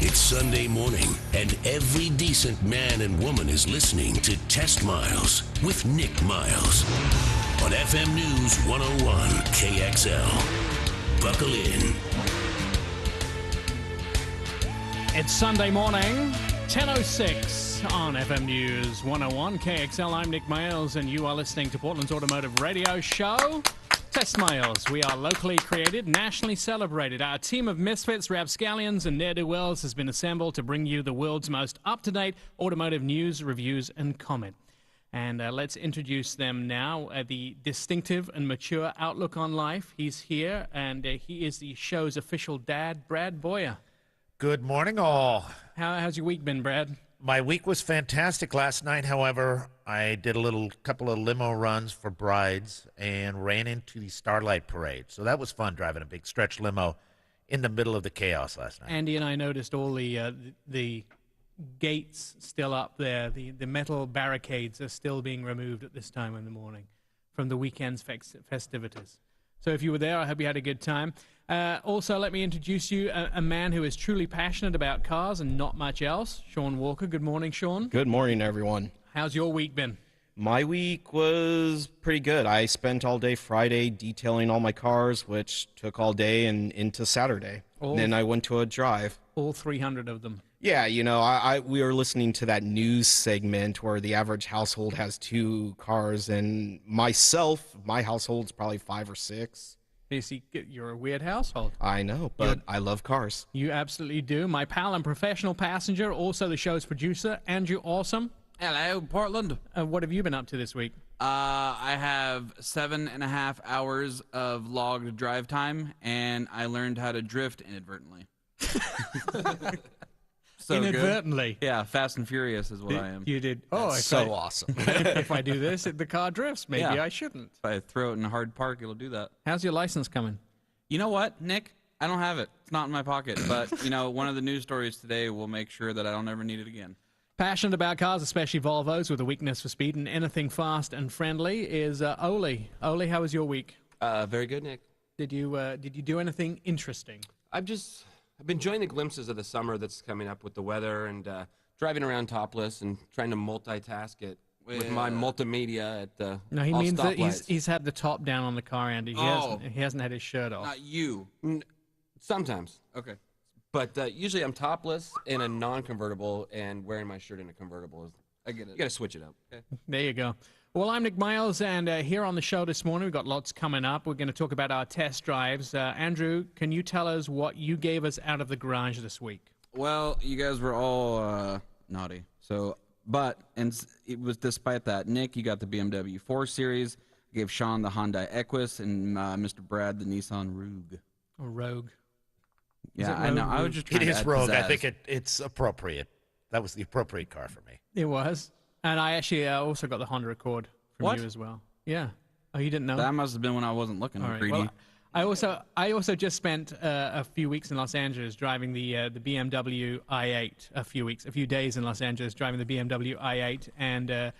It's Sunday morning, and every decent man and woman is listening to Test Miles with Nick Miles on FM News 101 KXL. Buckle in. It's Sunday morning, 10:06 on FM News 101 KXL. I'm Nick Miles, and you are listening to Portland's Automotive Radio Show, TestMiles. We are locally created, nationally celebrated. Our team of misfits, rapscallions, and ne'er-do-wells has been assembled to bring you the world's most up-to-date automotive news, reviews, and comment. And let's introduce them now. The distinctive and mature outlook on life. He's here, and he is the show's official dad, Brad Boyer. Good morning, all. How's your week been, Brad? My week was fantastic last night. However, I did a couple of limo runs for brides and ran into the Starlight Parade. So that was fun, driving a big stretch limo in the middle of the chaos last night. Andy and I noticed all the gates still up there. The metal barricades are still being removed at this time in the morning from the weekend's festivities. So if you were there, I hope you had a good time. Also, let me introduce you a man who is truly passionate about cars and not much else, Sean Walker. Good morning, Sean. Good morning, everyone. How's your week been? My week was pretty good. I spent all day Friday detailing all my cars, which took all day and into Saturday. Then I went to a drive. All 300 of them. Yeah, you know, we were listening to that news segment where the average household has 2 cars, and my household's probably 5 or 6. You see, you're a weird household. I know, but I love cars. You absolutely do. My pal and professional passenger, also the show's producer, Andrew Awesome. Hello, Portland. What have you been up to this week? I have 7.5 hours of logged drive time, and I learned how to drift inadvertently. So inadvertently? Good. Yeah, Fast and Furious is what I am. You did. That's so awesome. If I do this, the car drifts. Maybe Yeah. I shouldn't. If I throw it in a hard park, it'll do that. How's your license coming? You know what, Nick? I don't have it. It's not in my pocket. But, you know, one of the news stories today will make sure that I don't ever need it again. Passionate about cars, especially Volvos, with a weakness for speed and anything fast and friendly, is Oli. Oli, how was your week? Very good, Nick. Did you do anything interesting? I've been enjoying the glimpses of the summer that's coming up with the weather and driving around topless and trying to multitask it with my multimedia at the No, he means that stoplights. he's had the top down on the car, Andy. He hasn't had his shirt off. Not you. Sometimes. Okay. But usually I'm topless in a non-convertible and wearing my shirt in a convertible. I get it. You got to switch it up. Okay? There you go. Well, I'm Nick Miles, and here on the show this morning, we've got lots coming up. We're going to talk about our test drives. Andrew, can you tell us what you gave us out of the garage this week? Well, you guys were all naughty. And it was despite that. Nick, you got the BMW 4 Series. I gave Sean the Hyundai Equus, and Mr. Brad the Nissan Rogue. Or Rogue. Yeah, I know. I was just trying It to is add Rogue. I pizzazz. think it's appropriate. That was the appropriate car for me. It was. And I actually also got the Honda Accord from What? you as well. Yeah. Oh, you didn't know? That must have been when I wasn't looking. All right. Greedy. Well, I also just spent a few weeks in Los Angeles driving the BMW i8. A few days in Los Angeles driving the BMW i8, and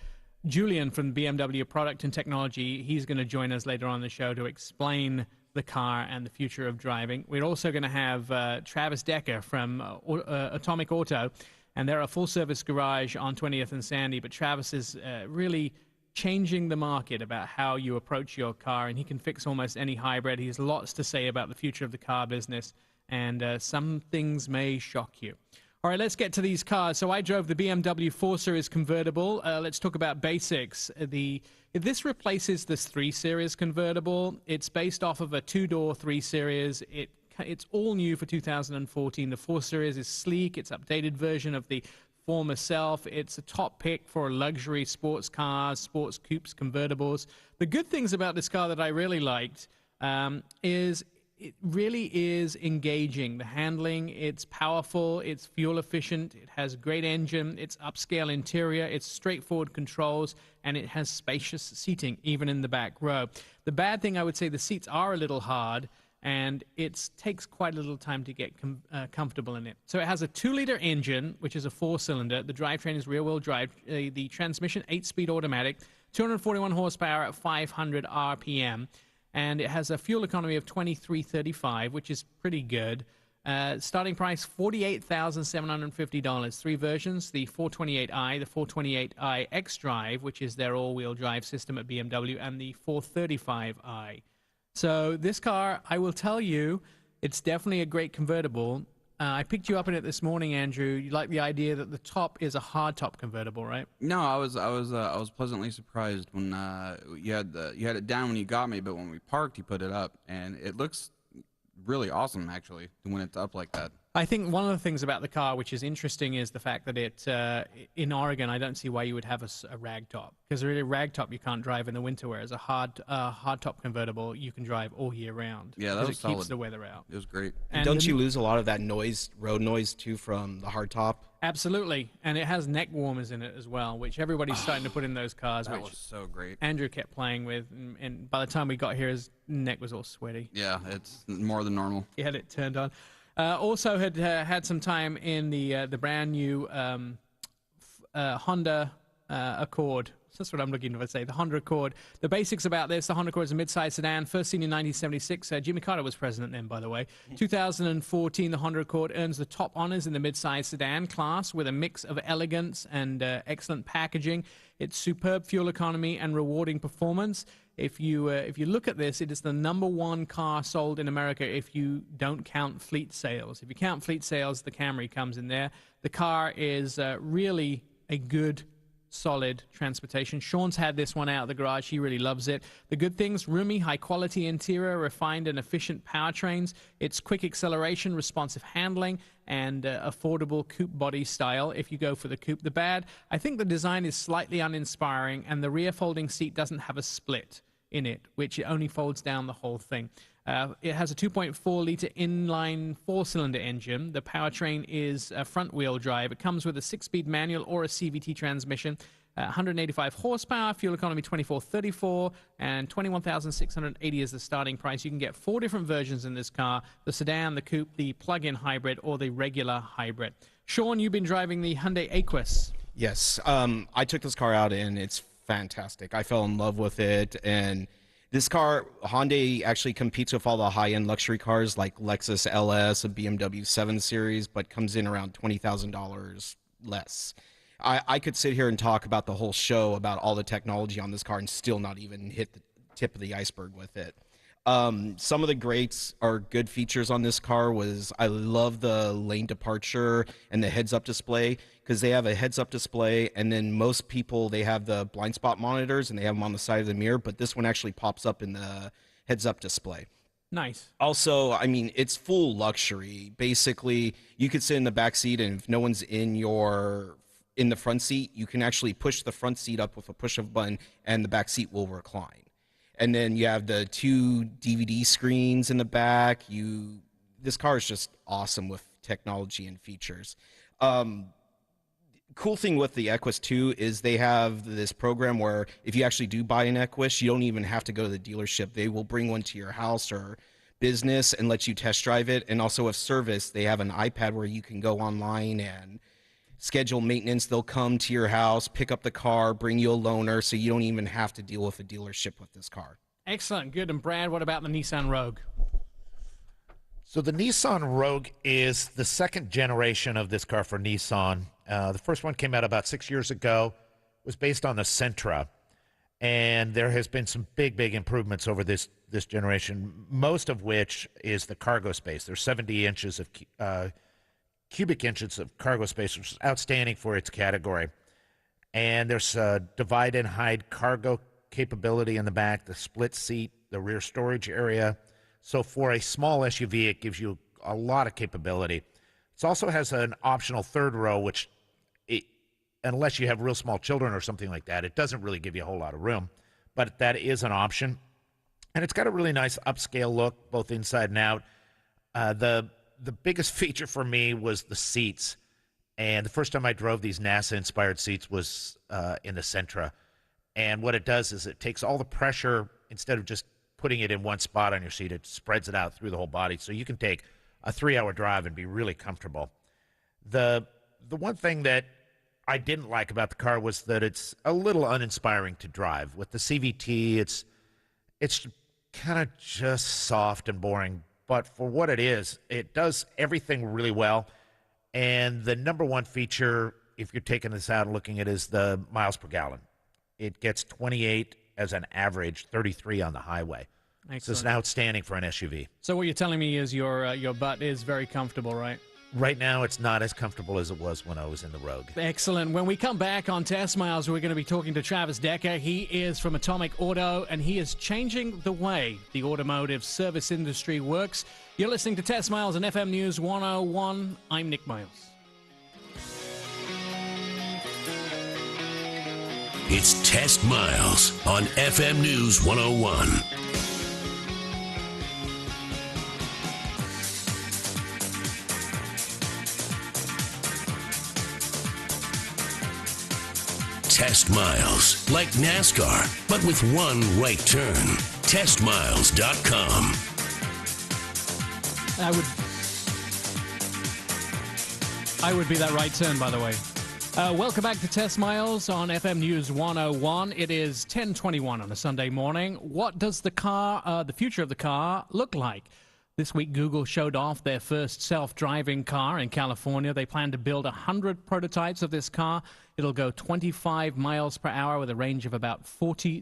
Julian from BMW Product and Technology, he's going to join us later on in the show to explain the car and the future of driving. We're also going to have Travis Decker from Atomic Auto, and they're a full-service garage on 20th and Sandy, but Travis is really changing the market about how you approach your car, and he can fix almost any hybrid. He has lots to say about the future of the car business, and some things may shock you. All right, let's get to these cars. So I drove the BMW 4 Series convertible. Let's talk about basics. This replaces this 3 Series convertible. It's based off of a 2-door 3 Series. It's all new for 2014. The 4 Series is sleek. It's an updated version of the former self. It's a top pick for luxury sports cars, sports coupes, convertibles. The good things about this car that I really liked is it really is engaging. The handling, it's powerful, it's fuel efficient, it has a great engine, it's upscale interior, it's straightforward controls, and it has spacious seating, even in the back row. The bad thing, I would say, the seats are a little hard, and it takes quite a little time to get comfortable in it. So it has a 2-liter engine, which is a 4-cylinder. The drivetrain is rear-wheel drive. The transmission, 8-speed automatic, 241 horsepower at 500 RPM. And it has a fuel economy of 2335, which is pretty good. Starting price $48,750. Three versions: the 428i, the 428i X-Drive, which is their all-wheel drive system at BMW, and the 435i. So this car, I will tell you, it's definitely a great convertible. I picked you up in it this morning, Andrew. You like the idea that the top is a hardtop convertible, right? No, I was pleasantly surprised when you had it down when you got me, but when we parked, you put it up, and it looks really awesome actually when it's up like that. I think one of the things about the car which is interesting is the fact that it, in Oregon, I don't see why you would have a rag top, because really rag top you can't drive in the winter, whereas a hard top convertible you can drive all year round. Yeah, that was it solid. keeps the weather out. It was great. And don't you lose a lot of that noise, road noise, too, from the hard top? Absolutely, and it has neck warmers in it as well, which everybody's starting to put in those cars. That which was so great. Andrew kept playing with, and by the time we got here, his neck was all sweaty. Yeah, it's more than normal. He had it turned on. Also had had some time in the brand new Honda Accord. That's what I'm looking to say, the Honda Accord. The basics about this: the Honda Accord is a mid-size sedan, first seen in 1976. Jimmy Carter was president then, by the way. 2014, the Honda Accord earns the top honors in the mid-size sedan class with a mix of elegance and excellent packaging. Its superb fuel economy and rewarding performance. If you look at this, it is the #1 car sold in America if you don't count fleet sales. If you count fleet sales, the Camry comes in there. The car is really a good, solid transportation. Sean's had this one out of the garage. He really loves it. The good things: roomy, high-quality interior, refined and efficient powertrains. It's quick acceleration, responsive handling, and affordable coupe body style if you go for the coupe. The bad: I think the design is slightly uninspiring, and the rear folding seat doesn't have a split in it, which it only folds down the whole thing. It has a 2.4-liter inline four-cylinder engine. The powertrain is front-wheel drive. It comes with a 6-speed manual or a CVT transmission, 185 horsepower, fuel economy 2434, and 21,680 is the starting price. You can get 4 different versions in this car: the sedan, the coupe, the plug-in hybrid, or the regular hybrid. Sean, you've been driving the Hyundai Aquis. Yes, I took this car out, and it's fantastic. I fell in love with it, and this car, Hyundai actually competes with all the high-end luxury cars like Lexus LS, a BMW 7 Series, but comes in around $20,000 less. I could sit here and talk about the whole show about all the technology on this car and still not even hit the tip of the iceberg with it. Some of the greats or good features on this car was I love the lane departure and the heads-up display, because they have a heads-up display, and then most people, they have the blind spot monitors and they have them on the side of the mirror, but this one actually pops up in the heads-up display. Nice. Also, I mean, it's full luxury. Basically, you could sit in the back seat, and if no one's in the front seat, you can actually push the front seat up with a push of a button, and the back seat will recline. And then you have the 2 DVD screens in the back. This car is just awesome with technology and features. Cool thing with the Equus too is they have this program where if you actually do buy an Equus, you don't even have to go to the dealership. They will bring one to your house or business and let you test drive it. And also with service, they have an iPad where you can go online and schedule maintenance. They'll come to your house, pick up the car, bring you a loaner, so you don't even have to deal with a dealership with this car. Excellent. Good. And Brad, what about the Nissan Rogue? So the Nissan Rogue is the second generation of this car for Nissan. The first one came out about 6 years ago. It was based on the Sentra. And there has been some big improvements over this generation, most of which is the cargo space. There's 70 inches of cubic inches of cargo space, which is outstanding for its category. And there's a divide and hide cargo capability in the back, the split seat, the rear storage area. So for a small SUV, it gives you a lot of capability. It also has an optional third row, which, unless you have real small children or something like that, it doesn't really give you a whole lot of room. But that is an option. And it's got a really nice upscale look, both inside and out. The biggest feature for me was the seats. And the first time I drove these NASA-inspired seats was in the Sentra. And what it does is it takes all the pressure, instead of just putting it in one spot on your seat, it spreads it out through the whole body. So you can take a 3-hour drive and be really comfortable. The one thing that I didn't like about the car was that it's a little uninspiring to drive. With the CVT, it's kind of just soft and boring but for what it is, it does everything really well. And the number one feature, if you're taking this out and looking at it, is the miles per gallon. It gets 28 as an average, 33 on the highway. Excellent. So it's outstanding for an SUV. So what you're telling me is your butt is very comfortable, right? Right now, it's not as comfortable as it was when I was in the Rogue. Excellent. When we come back on Test Miles, we're going to be talking to Travis Decker. He is from Atomic Auto, and he is changing the way the automotive service industry works. You're listening to Test Miles on FM News 101. I'm Nick Miles. It's Test Miles on FM News 101. Test Miles, like NASCAR, but with one right turn. TestMiles.com. I would be that right turn, by the way. Welcome back to Test Miles on FM News 101. It is 10:21 on a Sunday morning. What does the future of the car look like? This week, Google showed off their first self-driving car in California. They plan to build 100 prototypes of this car. It'll go 25 miles per hour with a range of about 40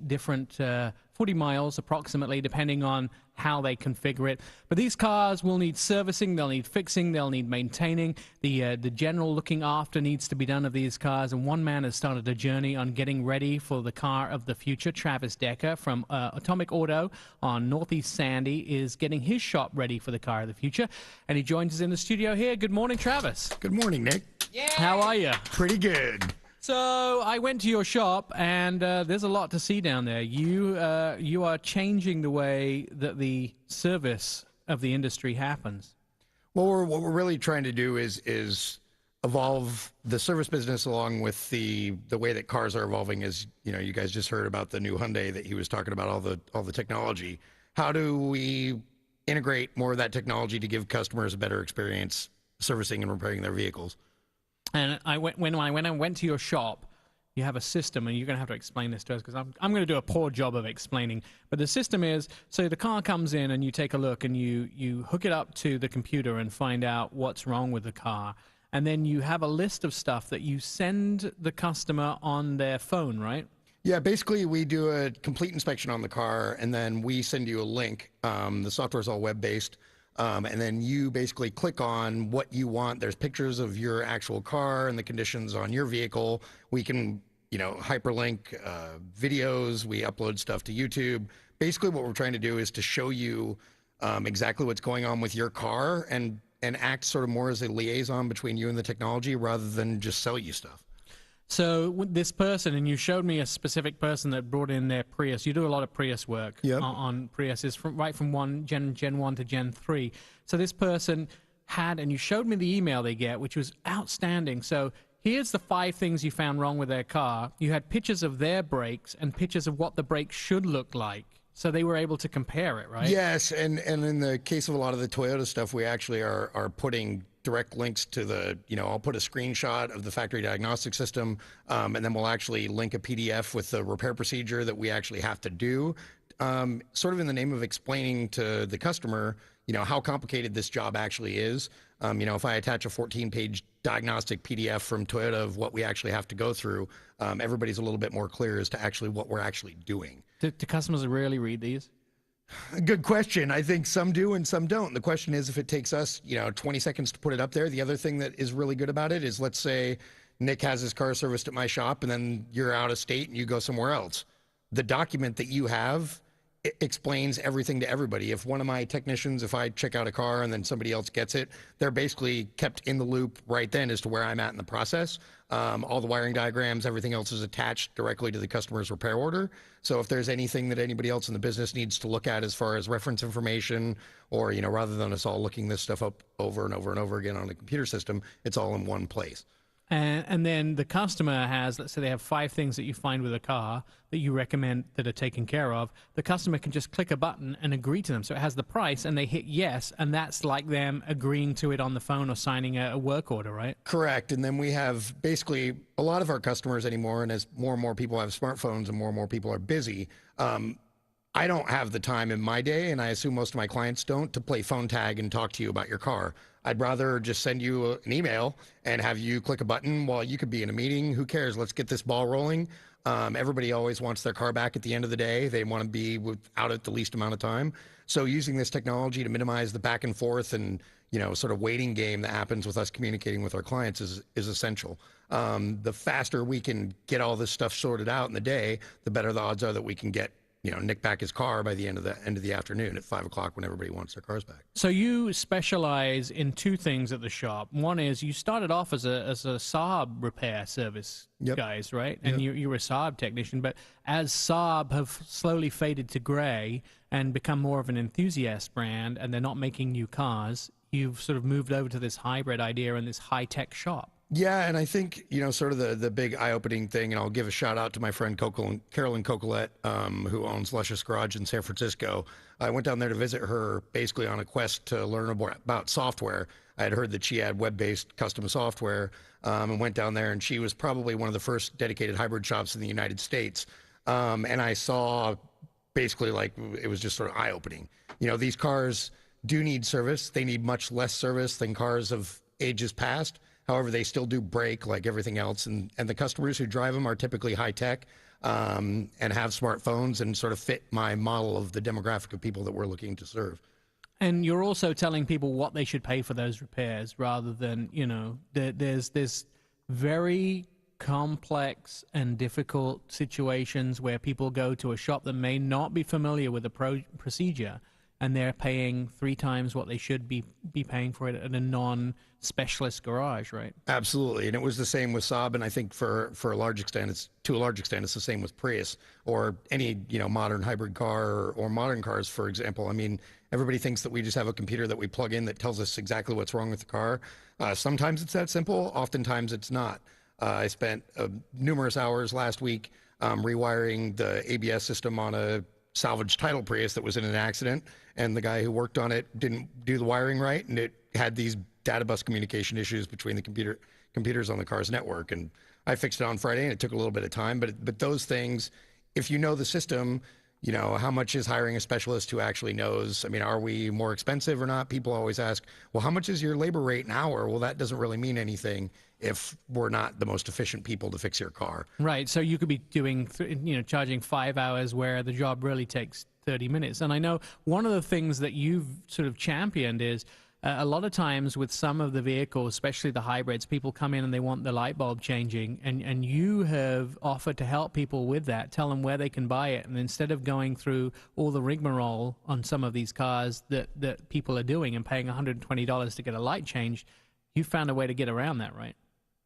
miles approximately, depending on how they configure it. But these cars will need servicing, they'll need fixing, they'll need maintaining. The general looking after needs to be done of these cars, and one man has started a journey on getting ready for the car of the future. Travis Decker from Atomic Auto on Northeast Sandy is getting his shop ready for the car of the future, and he joins us in the studio here. Good morning, Travis. Good morning, Nick. Yeah. How are you? Pretty good. So I went to your shop, and there's a lot to see down there. You are changing the way that the service of the industry happens. Well, what we're really trying to do is evolve the service business along with the way that cars are evolving. As you know, you guys just heard about the new Hyundai that he was talking about, all the technology. How do we integrate more of that technology to give customers a better experience servicing and repairing their vehicles? And when I went to your shop, you have a system, and you're going to have to explain this to us because I'm going to do a poor job of explaining. But the system is, so the car comes in and you take a look and you hook it up to the computer and find out what's wrong with the car. And then you have a list of stuff that you send the customer on their phone, right? Yeah, basically we do a complete inspection on the car, and then we send you a link. The software is all web-based. And then you basically click on what you want. There's pictures of your actual car and the conditions on your vehicle. We can, hyperlink videos. We upload stuff to YouTube. Basically, what we're trying to do is to show you exactly what's going on with your car and act sort of more as a liaison between you and the technology rather than just sell you stuff. So with this person, and you showed me a specific person that brought in their Prius. You do a lot of Prius work. Yep. On Priuses, right from Gen 1 to Gen 3. So this person had, and you showed me the email they get, which was outstanding. So here's the 5 things you found wrong with their car. You had pictures of their brakes and pictures of what the brakes should look like. So they were able to compare it, right? Yes, and in the case of a lot of the Toyota stuff, we actually are putting direct links to the, I'll put a screenshot of the factory diagnostic system, and then we'll actually link a PDF with the repair procedure that we actually have to do, sort of in the name of explaining to the customer, how complicated this job actually is. If I attach a 14-page diagnostic PDF from Toyota of what we actually have to go through, everybody's a little bit more clear as to actually what we're actually doing. Do customers really read these? Good question. I think some do and some don't. The question is if it takes us, 20 seconds to put it up there. The other thing that is really good about it is, let's say Nick has his car serviced at my shop and then you're out of state and you go somewhere else. The document that you have explains everything to everybody. If one of my technicians, if I check out a car and then somebody else gets it, they're basically kept in the loop right then as to where I'm at in the process. All the wiring diagrams, everything else is attached directly to the customer's repair order. So if there's anything that anybody else in the business needs to look at as far as reference information, or, rather than us all looking this stuff up over and over and over again on the computer system, it's all in one place. And then the customer has, let's say they have 5 things that you find with a car that you recommend that are taken care of. The customer can just click a button and agree to them. So it has the price and they hit yes, and that's like them agreeing to it on the phone or signing a work order, right? Correct. And then we have basically a lot of our customers anymore, and as more and more people have smartphones and more people are busy, I don't have the time in my day, and I assume most of my clients don't, to play phone tag and talk to you about your car. I'd rather just send you an email and have you click a button while you could be in a meeting. Who cares? Let's get this ball rolling. Everybody always wants their car back at the end of the day. They want to be without it the least amount of time. So using this technology to minimize the back and forth and sort of waiting game that happens with us communicating with our clients is essential. The faster we can get all this stuff sorted out in the day, the better the odds are that we can get Nick back his car by the end of the afternoon at 5 o'clock when everybody wants their cars back. So you specialize in two things at the shop. One is you started off as a Saab repair service guys, right? And you were a Saab technician, but as Saab have slowly faded to gray and become more of an enthusiast brand, and they're not making new cars, you've sort of moved over to this hybrid idea and this high-tech shop. Yeah, and I think, sort of the big eye-opening thing, and I'll give a shout-out to my friend Carolyn Cocolette, who owns Luscious Garage in San Francisco. I went down there to visit her basically on a quest to learn about software. I had heard that she had web-based custom software, and went down there, and she was probably one of the first dedicated hybrid shops in the United States. And I saw basically, like, it was just sort of eye-opening. These cars do need service. They need much less service than cars of ages past. However, they still do break like everything else, and the customers who drive them are typically high-tech and have smartphones and sort of fit my model of the demographic of people that we're looking to serve. And you're also telling people what they should pay for those repairs rather than, there's very complex and difficult situations where people go to a shop that may not be familiar with the procedure, and they're paying 3 times what they should be paying for it at a non-specialist garage, right? Absolutely, and it was the same with Saab, and I think to a large extent, it's the same with Prius or any modern hybrid car or modern cars, for example. I mean, everybody thinks that we just have a computer that we plug in that tells us exactly what's wrong with the car. Sometimes it's that simple. Oftentimes it's not. I spent numerous hours last week rewiring the ABS system on a salvage title Prius that was in an accident, and the guy who worked on it didn't do the wiring right, and it had these data bus communication issues between the computers on the car's network. And I fixed it on Friday, and it took a little bit of time, but those things, if you know the system, how much is hiring a specialist who actually knows? I mean, are we more expensive or not? People always ask, well, how much is your labor rate an hour? Well, that doesn't really mean anything if we're not the most efficient people to fix your car. Right. So you could be doing, charging 5 hours where the job really takes 30 minutes. And I know one of the things that you've sort of championed is a lot of times with some of the vehicles, especially the hybrids, people come in and they want the light bulb changing, and you have offered to help people with that, tell them where they can buy it, and instead of going through all the rigmarole on some of these cars that people are doing and paying $120 to get a light changed, you found a way to get around that, right?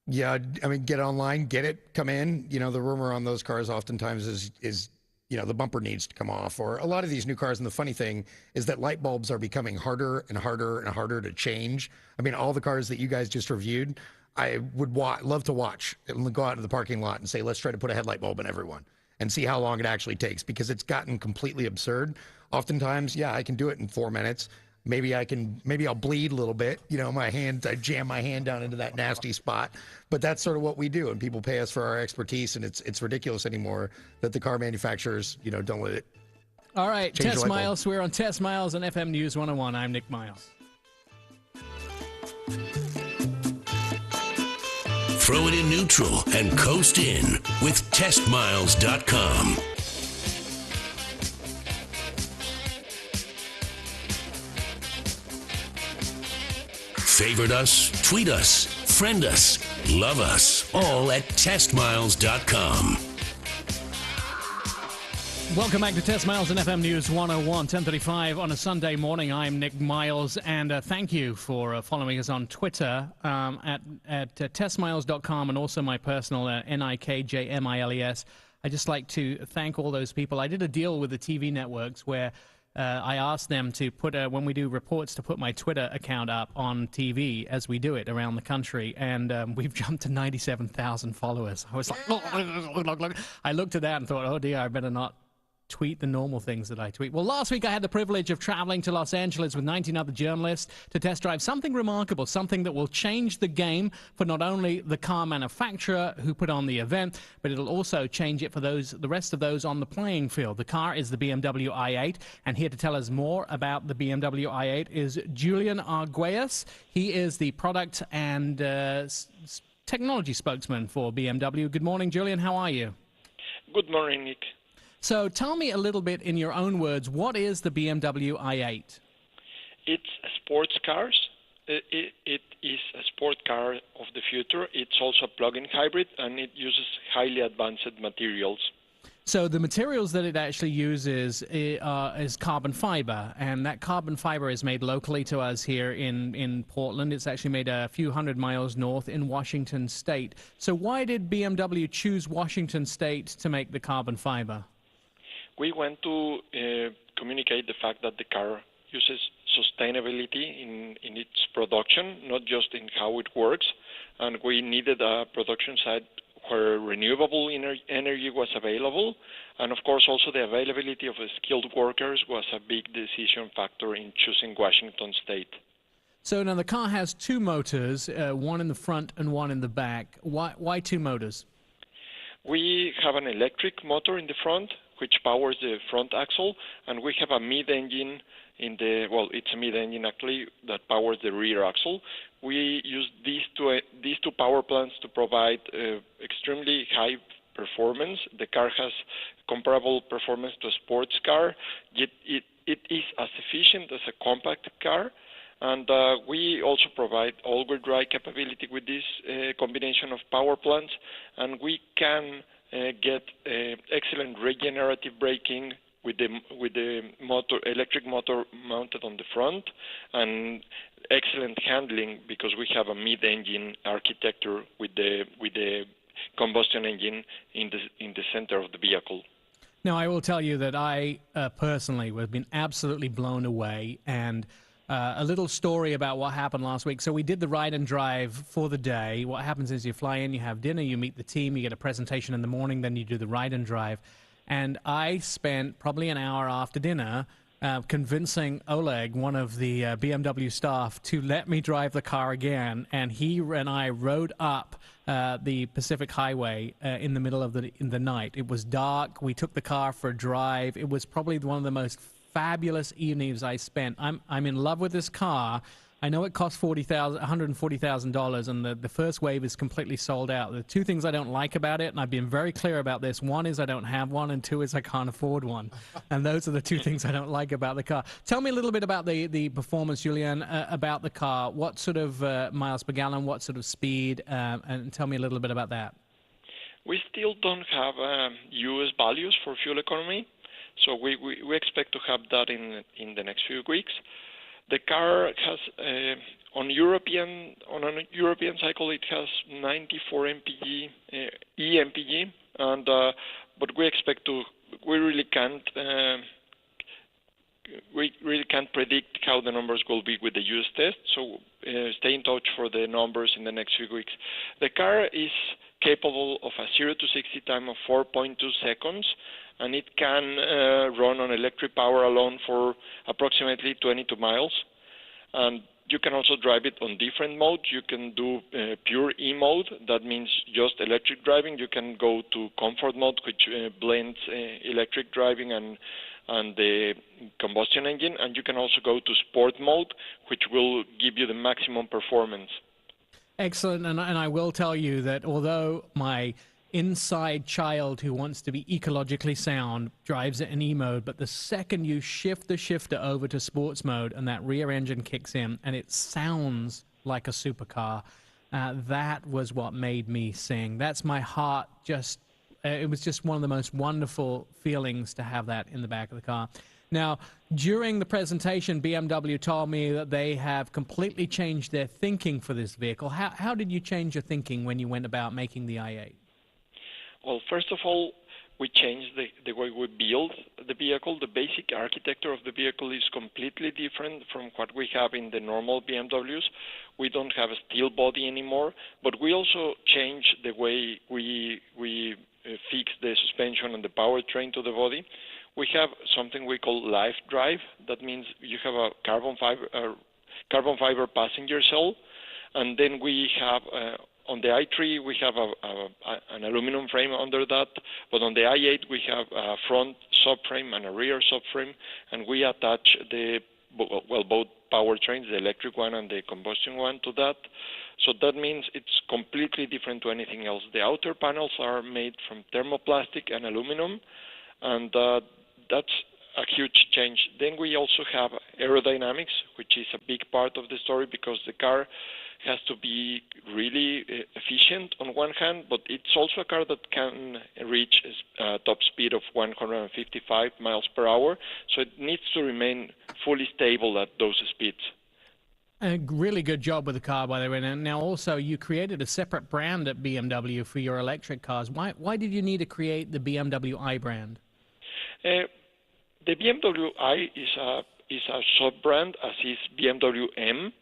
Yeah, I mean, get online, get it, come in. The rumor on those cars oftentimes is the bumper needs to come off, or a lot of these new cars. And the funny thing is that light bulbs are becoming harder and harder and harder to change. I mean, all the cars that you guys just reviewed, I would love to watch and go out into the parking lot and say, let's try to put a headlight bulb in everyone and see how long it actually takes, because it's gotten completely absurd. Oftentimes, yeah, I can do it in 4 minutes. Maybe I'll bleed a little bit. I jam my hand down into that nasty spot. But that's sort of what we do, and people pay us for our expertise, and it's ridiculous anymore that the car manufacturers, don't let it. All right, Test Miles. We're on Test Miles on FM News 101. I'm Nick Miles. Throw it in neutral and coast in with TestMiles.com. Favorite us, tweet us, friend us, love us, all at TestMiles.com. Welcome back to Test Miles and FM News 101, 10:35 on a Sunday morning. I'm Nick Miles, and thank you for following us on Twitter at TestMiles.com, and also my personal NIKJMILES. I'd just like to thank all those people. I did a deal with the TV networks where I asked them to put, when we do reports, to put my Twitter account up on TV as we do it around the country, and we've jumped to 97,000 followers. I was like, look. I looked at that and thought, oh dear, I better not tweet the normal things that I tweet. Well, last week I had the privilege of traveling to Los Angeles with 19 other journalists to test drive something remarkable, something that will change the game for not only the car manufacturer who put on the event, but it'll also change it for the rest of those on the playing field. The car is the BMW i8, and here to tell us more about the BMW i8 is Julian Arguelles. He is the product and technology spokesman for BMW. Good morning, Julian. How are you? Good morning, Nick. So tell me a little bit in your own words, what is the BMW i8? It's a sports car. It is a sport car of the future. It's also a plug-in hybrid, and it uses highly advanced materials. So the materials that it actually uses is carbon fiber, and that carbon fiber is made locally to us here in Portland. It's actually made a few hundred miles north in Washington State. So why did BMW choose Washington State to make the carbon fiber? We want to communicate the fact that the car uses sustainability in its production, not just in how it works, and we needed a production site where renewable energy was available, and of course also the availability of skilled workers was a big decision factor in choosing Washington State. So now the car has two motors, one in the front and one in the back. Why two motors? We have an electric motor in the front, which powers the front axle, and we have a mid-engine it's a mid-engine actually that powers the rear axle. We use these two power plants to provide extremely high performance. The car has comparable performance to a sports car, yet it is as efficient as a compact car. And we also provide all-wheel drive capability with this combination of power plants, and we can get excellent regenerative braking with the electric motor mounted on the front, and excellent handling because we have a mid-engine architecture with the combustion engine in the center of the vehicle. Now, I will tell you that I personally have been absolutely blown away, and a little story about what happened last week. So we did the ride and drive for the day. What happens is you fly in, you have dinner, you meet the team, you get a presentation in the morning, then you do the ride and drive. And I spent probably an hour after dinner convincing Oleg, one of the BMW staff, to let me drive the car again. And he and I rode up the Pacific Highway in the middle of the night. It was dark. We took the car for a drive. It was probably one of the most fabulous evenings I spent. I'm in love with this car. I know it costs $140,000, and the first wave is completely sold out. The two things I don't like about it, and I've been very clear about this, one is I don't have one, and two is I can't afford one. And those are the two things I don't like about the car. Tell me a little bit about the performance, Julian, about the car. What sort of miles per gallon, what sort of speed, and tell me a little bit about that. We still don't have US values for fuel economy, so we expect to have that in the next few weeks. The car has on a European cycle it has 94 mpg eMPG, and but we really can't predict how the numbers will be with the US test. So stay in touch for the numbers in the next few weeks. The car is capable of a 0 to 60 time of 4.2 seconds, and it can run on electric power alone for approximately 22 miles. And you can also drive it on different modes. You can do pure E mode, that means just electric driving. You can go to comfort mode, which blends electric driving and the combustion engine, and you can also go to sport mode, which will give you the maximum performance. Excellent, and I will tell you that although my inside child who wants to be ecologically sound drives it in E mode, but the second you shift the shifter over to sports mode and that rear engine kicks in and it sounds like a supercar, that was what made me sing. That's my heart it was just one of the most wonderful feelings to have that in the back of the car. Now, during the presentation, BMW told me that they have completely changed their thinking for this vehicle. How did you change your thinking when you went about making the i8? Well, first of all, we changed the way we build the vehicle. The basic architecture of the vehicle is completely different from what we have in the normal BMWs. We don't have a steel body anymore, but we also changed the way we fix the suspension and the powertrain to the body. We have something we call live drive. That means you have a carbon fiber passenger cell, and then we have on the i3 we have an aluminum frame under that, but on the i8 we have a front subframe and a rear subframe, and we attach both powertrains, the electric one and the combustion one, to that. So that means it's completely different to anything else. The outer panels are made from thermoplastic and aluminum, and that's a huge change. Then we also have aerodynamics, which is a big part of the story because the car has to be really efficient on one hand, but it's also a car that can reach a top speed of 155 miles per hour, so it needs to remain fully stable at those speeds. A really good job with the car, by the way. And now also you created a separate brand at BMW for your electric cars. Why did you need to create the BMW i brand? The BMW i is a sub-brand, as is BMW M.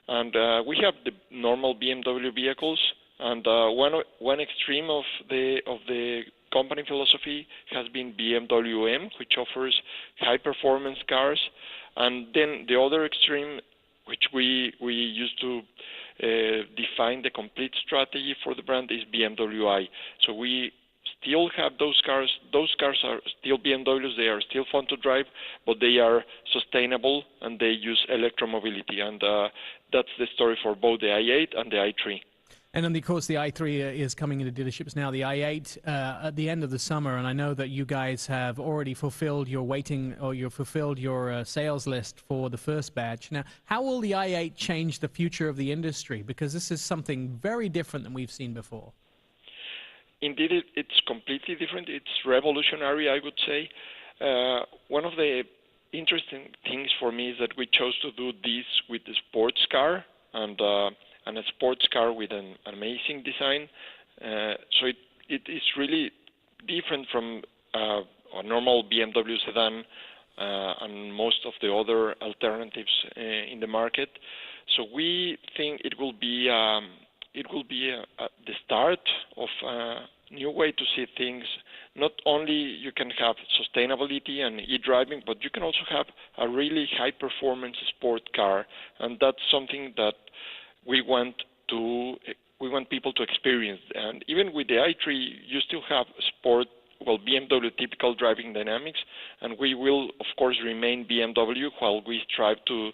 And we have the normal BMW vehicles, and one extreme of the company philosophy has been BMW M, which offers high-performance cars, and then the other extreme, which we use to define the complete strategy for the brand, is BMW i. So we still have those cars. Those cars are still BMWs. They are still fun to drive, but they are sustainable and they use electromobility. And that's the story for both the i8 and the i3. And then, of course, the i3 is coming into dealerships now. The i8 at the end of the summer, and I know that you guys have already fulfilled your sales list for the first batch. Now, how will the i8 change the future of the industry? Because this is something very different than we've seen before. Indeed, it's completely different. It's revolutionary, I would say. One of the interesting things for me is that we chose to do this with the sports car and a sports car with an amazing design. So it is really different from a normal BMW sedan and most of the other alternatives in the market. So we think it will be the start of a new way to see things. Not only you can have sustainability and e-driving, but you can also have a really high-performance sport car, and that's something that we want people to experience. And even with the i3, you still have BMW typical driving dynamics, and we will, of course, remain BMW while we strive to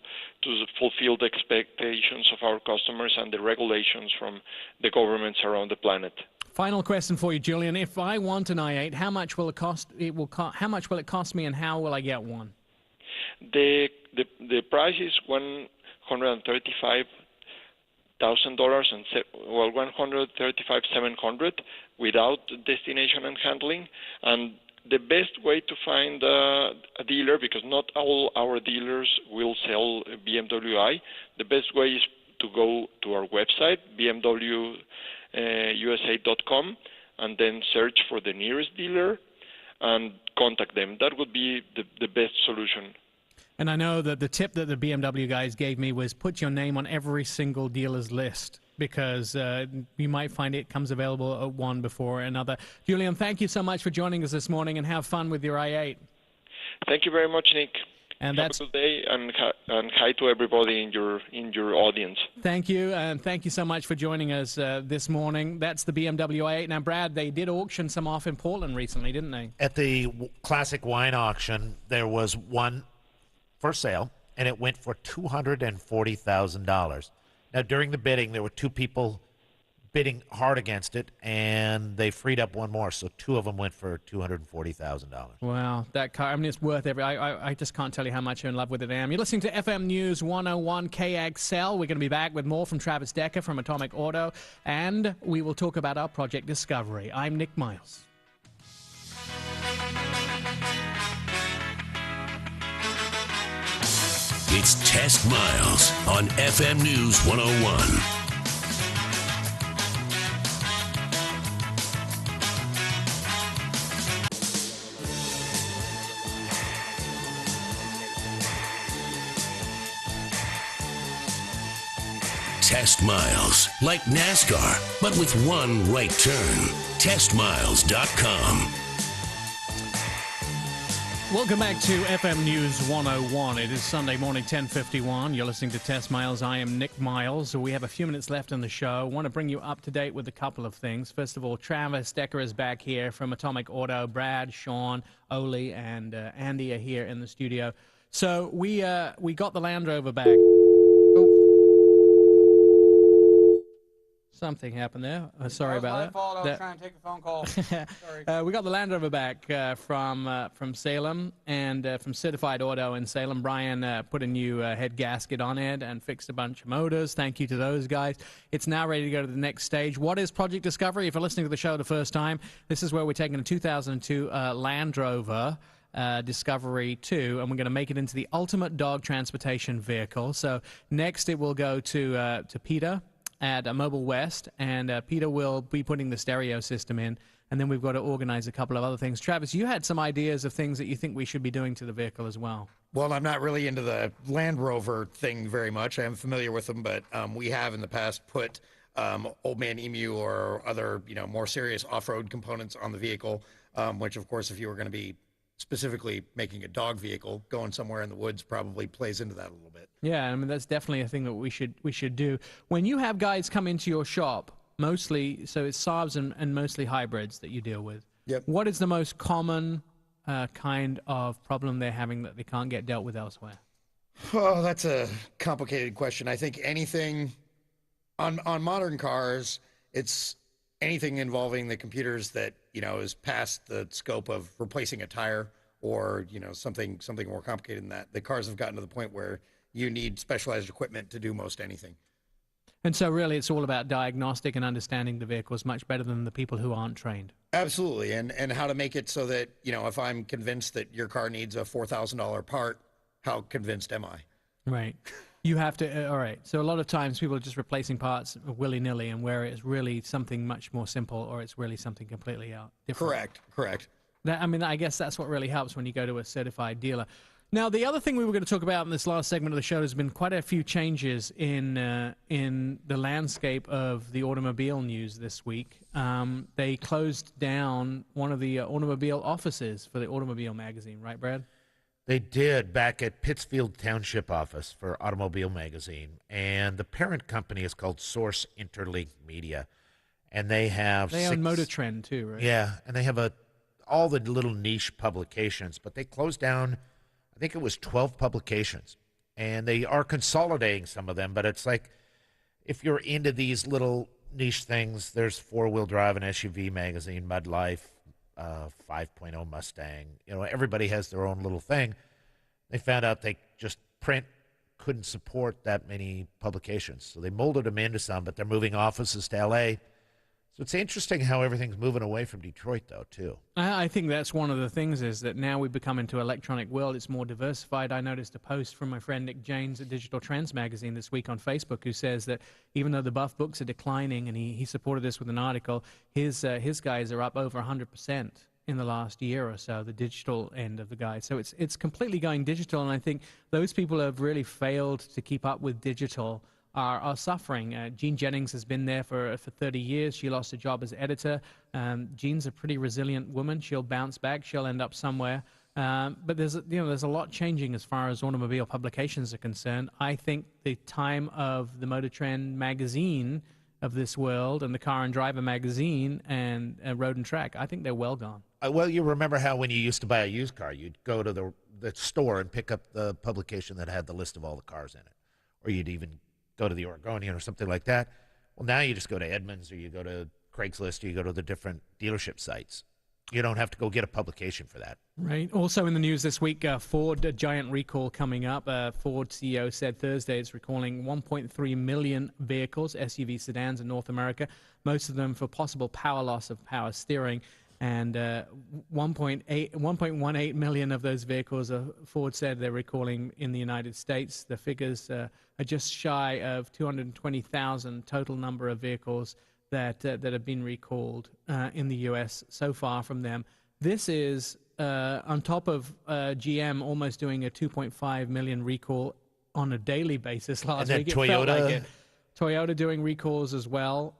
fulfill the expectations of our customers and the regulations from the governments around the planet. Final question for you, Julian. If I want an i8, how much will it cost? How much will it cost me, and how will I get one? The price is $135,000 and $135,700 without destination and handling. And the best way to find a dealer, because not all our dealers will sell BMW i, the best way is to go to our website, bmwusa.com, and then search for the nearest dealer and contact them. That would be the best solution. And I know that the tip that the BMW guys gave me was put your name on every single dealer's list, because you might find it comes available at one before another. Julian, thank you so much for joining us this morning, and have fun with your i8. Thank you very much, Nick. And have a good day, and hi to everybody in your audience. Thank you, and thank you so much for joining us this morning. That's the BMW i8. Now, Brad, they did auction some off in Portland recently, didn't they? At the Classic Wine Auction, there was one for sale, and it went for $240,000. Now, during the bidding, there were two people bidding hard against it, and they freed up one more, so two of them went for $240,000. Wow, that car, I mean, it's worth every. I just can't tell you how much I'm in love with it I am. You're listening to FM News 101 KXL. We're going to be back with more from Travis Decker from Atomic Auto, and we will talk about our Project Discovery. I'm Nick Miles. It's Test Miles on FM News 101. Test Miles, like NASCAR, but with one right turn. TestMiles.com. Welcome back to FM News 101. It is Sunday morning, 10:51. You're listening to Test Miles. I am Nick Miles. We have a few minutes left in the show. I want to bring you up to date with a couple of things. First of all, Travis Decker is back here from Atomic Auto. Brad, Sean, Oli, and Andy are here in the studio. So we got the Land Rover back. Something happened there. Sorry about that. My fault. I was trying to take a phone call. Sorry. We got the Land Rover back from Salem and from Certified Auto in Salem. Brian put a new head gasket on it and fixed a bunch of motors. Thank you to those guys. It's now ready to go to the next stage. What is Project Discovery? If you're listening to the show the first time, this is where we're taking a 2002 Land Rover Discovery 2, and we're going to make it into the ultimate dog transportation vehicle. So next it will go to Peter at Mobile West, and Peter will be putting the stereo system in, and then we've got to organize a couple of other things. Travis, you had some ideas of things that you think we should be doing to the vehicle as well. Well, I'm not really into the Land Rover thing very much. I am familiar with them, but we have in the past put Old Man Emu or other, more serious off-road components on the vehicle, which, of course, if you were going to be specifically making a dog vehicle, going somewhere in the woods probably plays into that a little bit. Yeah, I mean, that's definitely a thing that we should do. When you have guys come into your shop, mostly, so it's Saabs and mostly hybrids that you deal with. Yep. What is the most common kind of problem they're having that they can't get dealt with elsewhere? Oh, that's a complicated question. I think anything on modern cars, it's anything involving the computers that, is past the scope of replacing a tire or, something more complicated than that. The cars have gotten to the point where you need specialized equipment to do most anything. And so really it's all about diagnostic and understanding the vehicles much better than the people who aren't trained. Absolutely. And how to make it so that, if I'm convinced that your car needs a $4,000 part, how convinced am I? Right. You have to, all right. So a lot of times people are just replacing parts willy-nilly, and where it's really something much more simple, or it's really something completely different. Correct. I guess that's what really helps when you go to a certified dealer. Now, the other thing we were going to talk about in this last segment of the show has been quite a few changes in the landscape of the automobile news this week. They closed down one of the automobile offices for the Automobile magazine, right, Brad? They did, back at Pittsfield Township office for Automobile Magazine. And the parent company is called Source Interlink Media. And they own Motor Trend too, right? Yeah, and they have all the little niche publications. But they closed down, I think it was 12 publications. And they are consolidating some of them. But it's like, if you're into these little niche things, there's Four-Wheel Drive and SUV Magazine, Mud Life, 5.0 Mustang. Everybody has their own little thing. They found out print couldn't support that many publications. So they molded them into some, but they're moving offices to L.A. So it's interesting how everything's moving away from Detroit, though, too. I think that's one of the things is that now we've become into electronic world. It's more diversified. I noticed a post from my friend Nick James at Digital Trends Magazine this week on Facebook who says that even though the buff books are declining, and he supported this with an article, his guys are up over 100% in the last year or so, the digital end of the guide. So it's completely going digital, and I think those people who have really failed to keep up with digital are suffering. Jean Jennings has been there for 30 years. She lost her job as editor. Jean's a pretty resilient woman. She'll bounce back. She'll end up somewhere. But there's a lot changing as far as automobile publications are concerned. I think the time of the Motor Trend magazine of this world and the Car and Driver magazine and Road and Track, I think they're well gone. Well, you remember how when you used to buy a used car, you'd go to the store and pick up the publication that had the list of all the cars in it. Or you'd even go to the Oregonian or something like that. Well, now you just go to Edmunds or you go to Craigslist or you go to the different dealership sites. You don't have to go get a publication for that. Right. Also in the news this week, Ford, a giant recall coming up. Ford CEO said Thursday it's recalling 1.3 million vehicles, SUV sedans in North America, most of them for possible power loss of power steering. And 1.18 million of those vehicles, Ford said they're recalling in the United States. The figures are just shy of 220,000 total number of vehicles that have been recalled in the U.S. so far from them. This is on top of GM almost doing a 2.5 million recall on a daily basis last week. And then Toyota, Toyota doing recalls as well.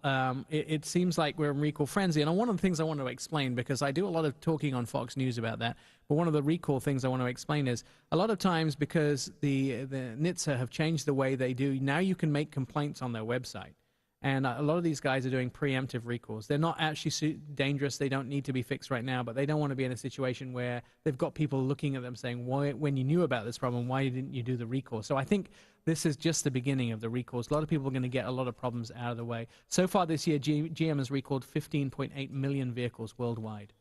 It seems like we're in recall frenzy. And one of the things I want to explain, because I do a lot of talking on Fox News about that, but one of the recall things I want to explain is a lot of times because the NHTSA have changed the way they do, now you can make complaints on their website. And a lot of these guys are doing preemptive recalls. They're not actually dangerous. They don't need to be fixed right now, but they don't want to be in a situation where they've got people looking at them saying, why, when you knew about this problem, why didn't you do the recall? So I think this is just the beginning of the recalls. A lot of people are going to get a lot of problems out of the way. So far this year, GM has recalled 15.8 million vehicles worldwide.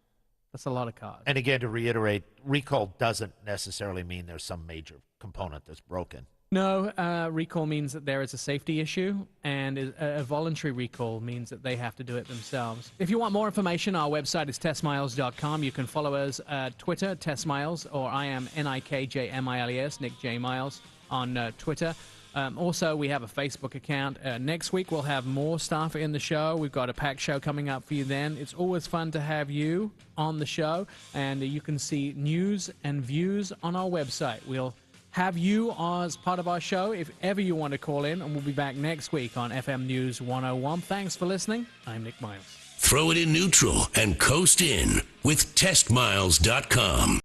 That's a lot of cars. And again, to reiterate, recall doesn't necessarily mean there's some major component that's broken. No, recall means that there is a safety issue, and a voluntary recall means that they have to do it themselves. If you want more information, our website is testmiles.com. You can follow us at Twitter, TestMiles, or I am NIKJMILES, Nick J. Miles, on Twitter. Also, we have a Facebook account. Next week, we'll have more stuff in the show. We've got a packed show coming up for you then. It's always fun to have you on the show, and you can see news and views on our website. We'll have you as part of our show if ever you want to call in, and we'll be back next week on FM News 101. Thanks for listening. I'm Nick Miles. Throw it in neutral and coast in with TestMiles.com.